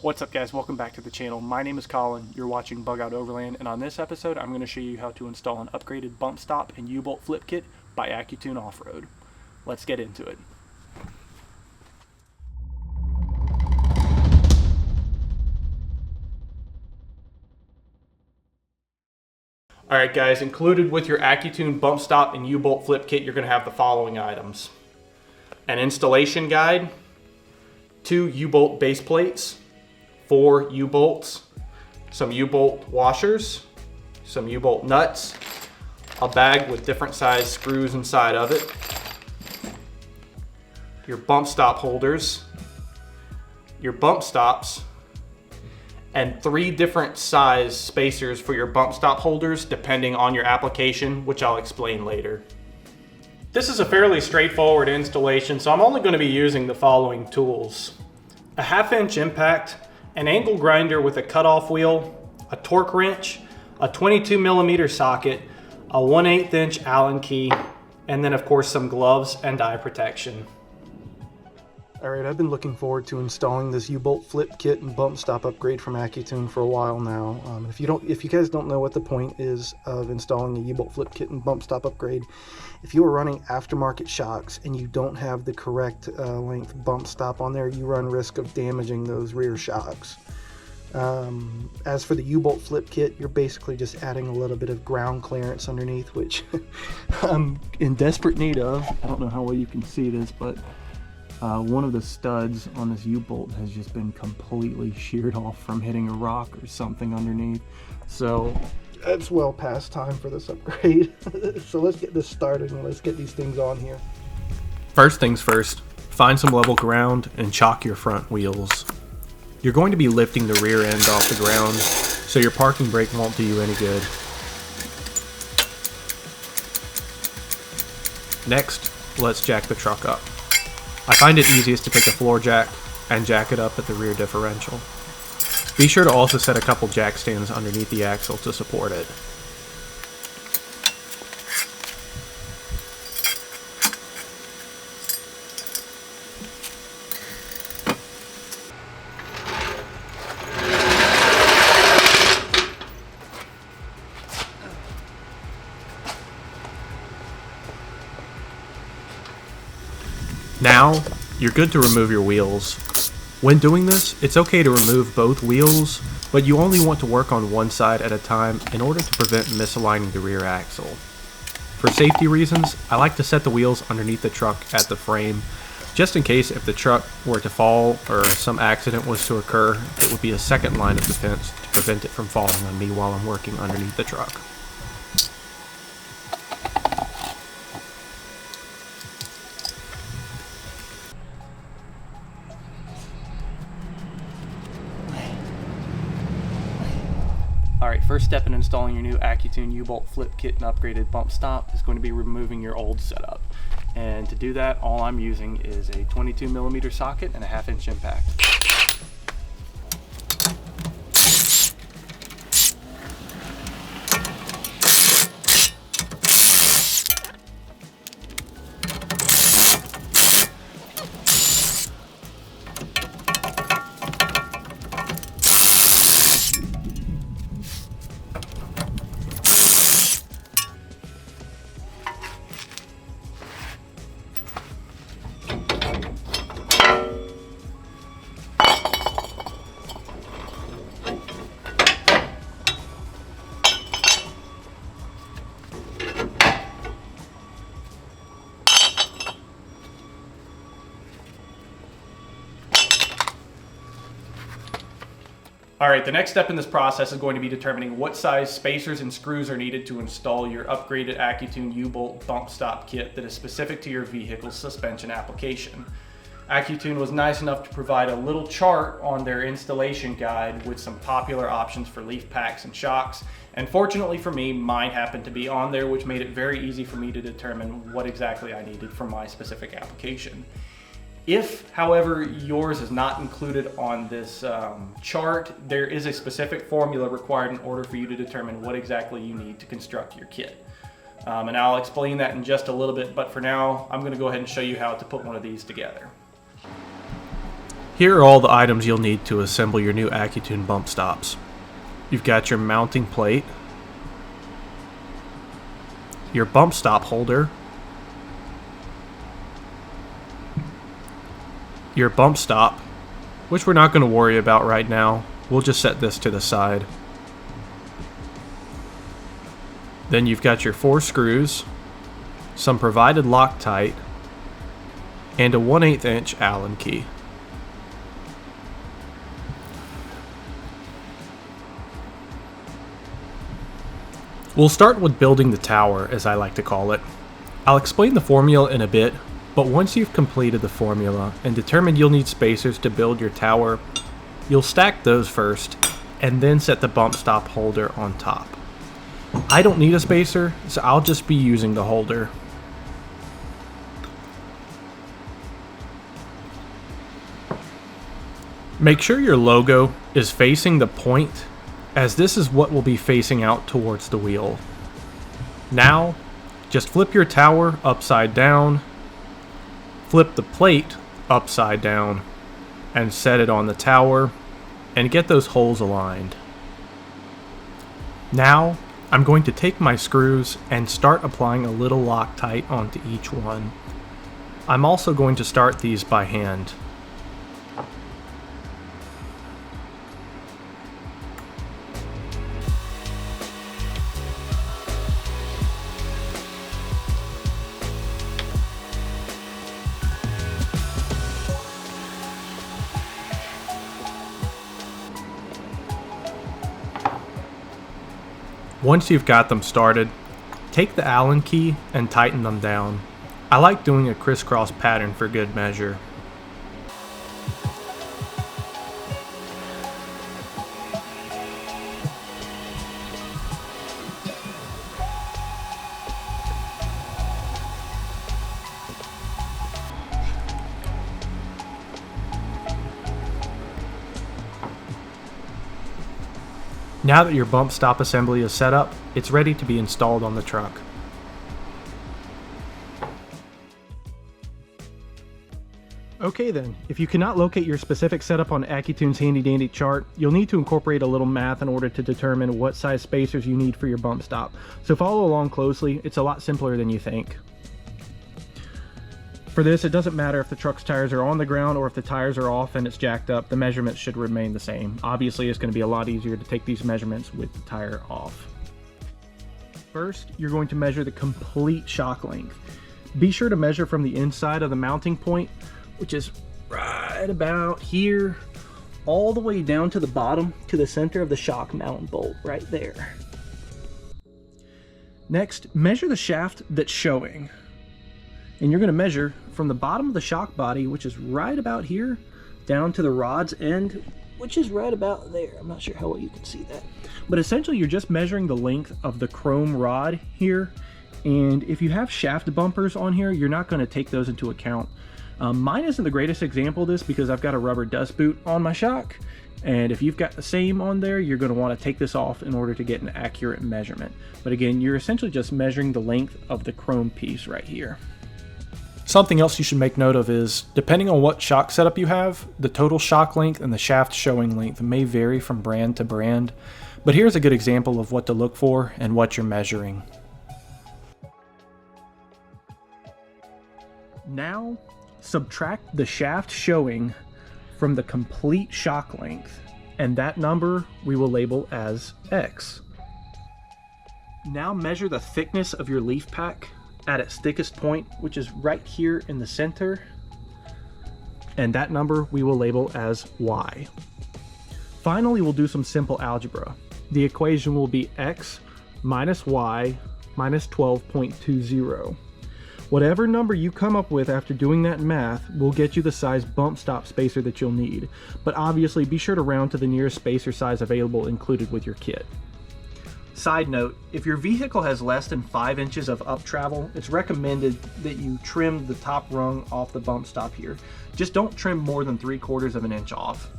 What's up guys, welcome back to the channel. My name is Colin, you're watching Bug Out Overland, and on this episode I'm going to show you how to install an upgraded bump stop and U-bolt flip kit by AccuTune OffRoad. Let's get into it. Alright guys, included with your AccuTune bump stop and U-bolt flip kit you're going to have the following items. An installation guide, 2 U-bolt base plates, 4 U-bolts, some U-bolt washers, some U-bolt nuts, a bag with different size screws inside of it, your bump stop holders, your bump stops, and 3 different size spacers for your bump stop holders depending on your application, which I'll explain later. This is a fairly straightforward installation, so I'm only going to be using the following tools: a 1/2 inch impact, an angle grinder with a cutoff wheel, a torque wrench, a 22mm socket, a 1/8 inch Allen key, and then of course some gloves and eye protection. Alright, I've been looking forward to installing this U-bolt flip kit and bump stop upgrade from AccuTune for a while now. If you guys don't know what the point is of installing a U-bolt flip kit and bump stop upgrade, if you are running aftermarket shocks and you don't have the correct length bump stop on there, you run risk of damaging those rear shocks. As for the U-bolt flip kit, you're basically just adding a little bit of ground clearance underneath, which I'm in desperate need of. I don't know how well you can see this, but one of the studs on this U-bolt has just been completely sheared off from hitting a rock or something underneath. So it's well past time for this upgrade. So let's get this started and let's get these things on here. First things first, find some level ground and chock your front wheels. You're going to be lifting the rear end off the ground, so your parking brake won't do you any good. Next, let's jack the truck up. I find it easiest to take a floor jack and jack it up at the rear differential. Be sure to also set a couple jack stands underneath the axle to support it. Now, you're good to remove your wheels. When doing this, it's okay to remove both wheels, but you only want to work on one side at a time in order to prevent misaligning the rear axle. For safety reasons, I like to set the wheels underneath the truck at the frame, just in case if the truck were to fall or some accident was to occur, it would be a second line of defense to prevent it from falling on me while I'm working underneath the truck. Alright, first step in installing your new AccuTune U-bolt flip kit and upgraded bump stop is going to be removing your old setup. And to do that, all I'm using is a 22mm socket and a 1/2 inch impact. Alright, the next step in this process is going to be determining what size spacers and screws are needed to install your upgraded AccuTune U-bolt bump stop kit that is specific to your vehicle's suspension application. AccuTune was nice enough to provide a little chart on their installation guide with some popular options for leaf packs and shocks, and fortunately for me, mine happened to be on there, which made it very easy for me to determine what exactly I needed for my specific application. If, however, yours is not included on this chart, there is a specific formula required in order for you to determine what exactly you need to construct your kit. And I'll explain that in just a little bit, but for now, I'm going to go ahead and show you how to put one of these together. Here are all the items you'll need to assemble your new AccuTune bump stops. You've got your mounting plate, your bump stop holder, your bump stop, which we're not going to worry about right now. We'll just set this to the side. Then you've got your 4 screws, some provided Loctite, and a 1/8 inch Allen key. We'll start with building the tower, as I like to call it. I'll explain the formula in a bit, but once you've completed the formula and determined you'll need spacers to build your tower, you'll stack those first and then set the bump stop holder on top. I don't need a spacer, so I'll just be using the holder. Make sure your logo is facing the point, as this is what will be facing out towards the wheel. Now, just flip your tower upside down, flip the plate upside down, and set it on the tower, and get those holes aligned. Now, I'm going to take my screws and start applying a little Loctite onto each one. I'm also going to start these by hand. Once you've got them started, take the Allen key and tighten them down. I like doing a crisscross pattern for good measure. Now that your bump stop assembly is set up, it's ready to be installed on the truck. Okay then, if you cannot locate your specific setup on AccuTune's handy dandy chart, you'll need to incorporate a little math in order to determine what size spacers you need for your bump stop. So follow along closely, it's a lot simpler than you think. For this, it doesn't matter if the truck's tires are on the ground or if the tires are off and it's jacked up, the measurements should remain the same. Obviously, it's going to be a lot easier to take these measurements with the tire off. First, you're going to measure the complete shock length. Be sure to measure from the inside of the mounting point, which is right about here, all the way down to the bottom to the center of the shock mount bolt right there. Next, measure the shaft that's showing. And you're going to measure from the bottom of the shock body, which is right about here, down to the rod's end, which is right about there. I'm not sure how well you can see that. But essentially, you're just measuring the length of the chrome rod here. And if you have shaft bumpers on here, you're not going to take those into account. Mine isn't the greatest example of this because I've got a rubber dust boot on my shock. And if you've got the same on there, you're going to want to take this off in order to get an accurate measurement. But again, you're essentially just measuring the length of the chrome piece right here. Something else you should make note of is, depending on what shock setup you have, the total shock length and the shaft showing length may vary from brand to brand, but here's a good example of what to look for and what you're measuring. Now, subtract the shaft showing from the complete shock length, and that number we will label as X. Now measure the thickness of your leaf pack at its thickest point, which is right here in the center, and that number we will label as Y. Finally, we'll do some simple algebra. The equation will be X minus Y minus 12.20. Whatever number you come up with after doing that math will get you the size bump stop spacer that you'll need, but obviously be sure to round to the nearest spacer size available included with your kit. Side note, if your vehicle has less than 5 inches of up travel, it's recommended that you trim the top rung off the bump stop here. Just don't trim more than 3/4 of an inch off.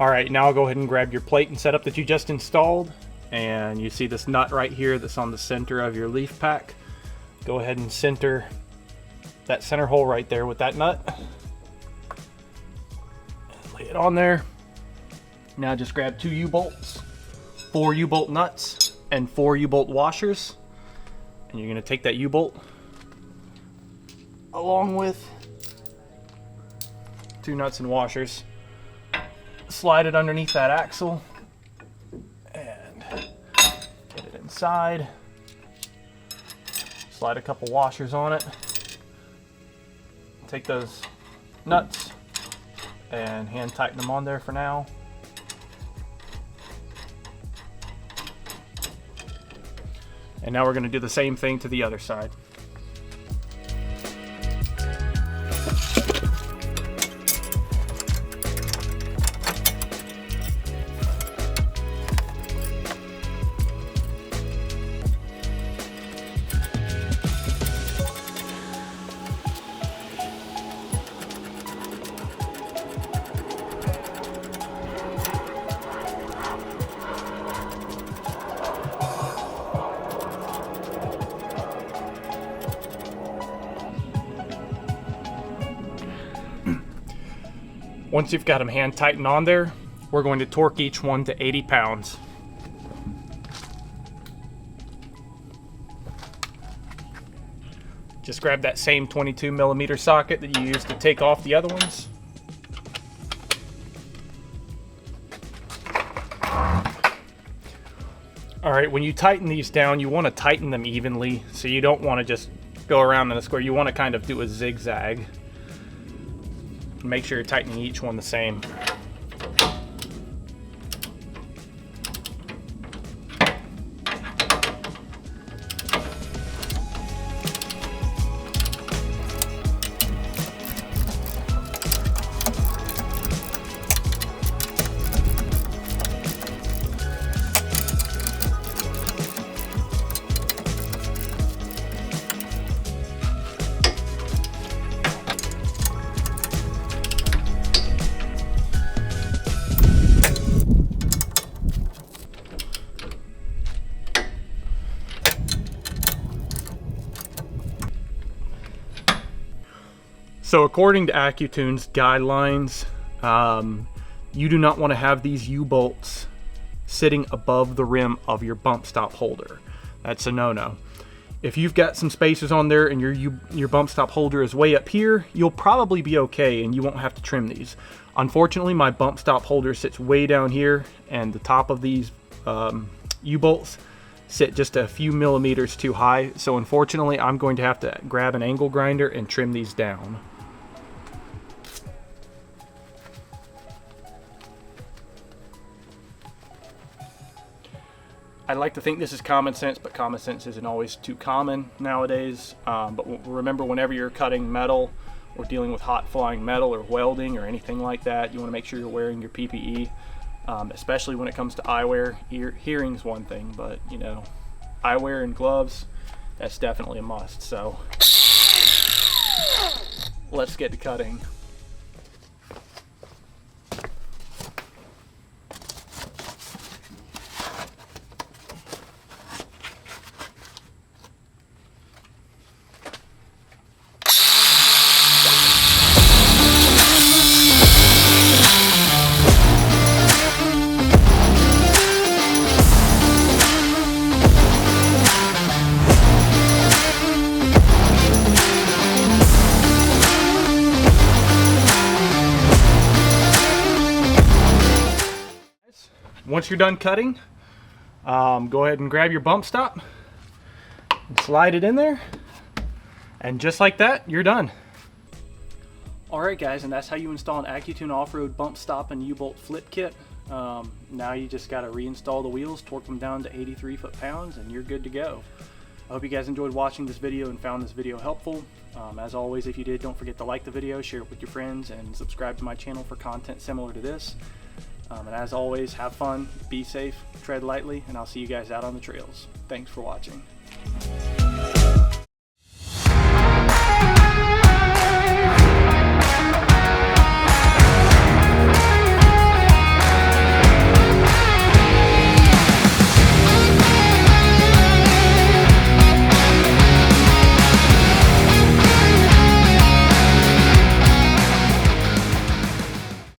All right, now I'll go ahead and grab your plate and setup that you just installed. And you see this nut right here that's on the center of your leaf pack. Go ahead and center that center hole right there with that nut. it on there. Now just grab 2 U-bolts, 4 U-bolt nuts, and 4 U-bolt washers. And you're gonna take that U-bolt along with 2 nuts and washers, slide it underneath that axle, and get it inside. Slide a couple washers on it. Take those nuts and hand tighten them on there for now. And now we're going to do the same thing to the other side. Once you've got them hand tightened on there, we're going to torque each one to 80 pounds. Just grab that same 22mm socket that you used to take off the other ones. Alright, when you tighten these down, you want to tighten them evenly, so you don't want to just go around in a square. You want to kind of do a zigzag. Make sure you're tightening each one the same. So according to AccuTune's guidelines, you do not want to have these U-bolts sitting above the rim of your bump stop holder. That's a no-no. If you've got some spacers on there and your bump stop holder is way up here, you'll probably be okay and you won't have to trim these. Unfortunately, my bump stop holder sits way down here, and the top of these U-bolts sit just a few millimeters too high. So unfortunately, I'm going to have to grab an angle grinder and trim these down. I'd like to think this is common sense, but common sense isn't always too common nowadays. But remember, whenever you're cutting metal or dealing with hot flying metal or welding or anything like that, you want to make sure you're wearing your PPE, especially when it comes to eyewear. Hearing's one thing, but you know, eyewear and gloves, that's definitely a must. So let's get to cutting. Once you're done cutting, go ahead and grab your bump stop and slide it in there, and just like that, you're done. Alright guys, and that's how you install an AccuTune OffRoad bump stop and U-bolt flip kit. Now you just got to reinstall the wheels, torque them down to 83 foot-pounds, and you're good to go. I hope you guys enjoyed watching this video and found this video helpful. As always, if you did, don't forget to like the video, share it with your friends, and subscribe to my channel for content similar to this. And as always, have fun, be safe, tread lightly, and I'll see you guys out on the trails. Thanks for watching.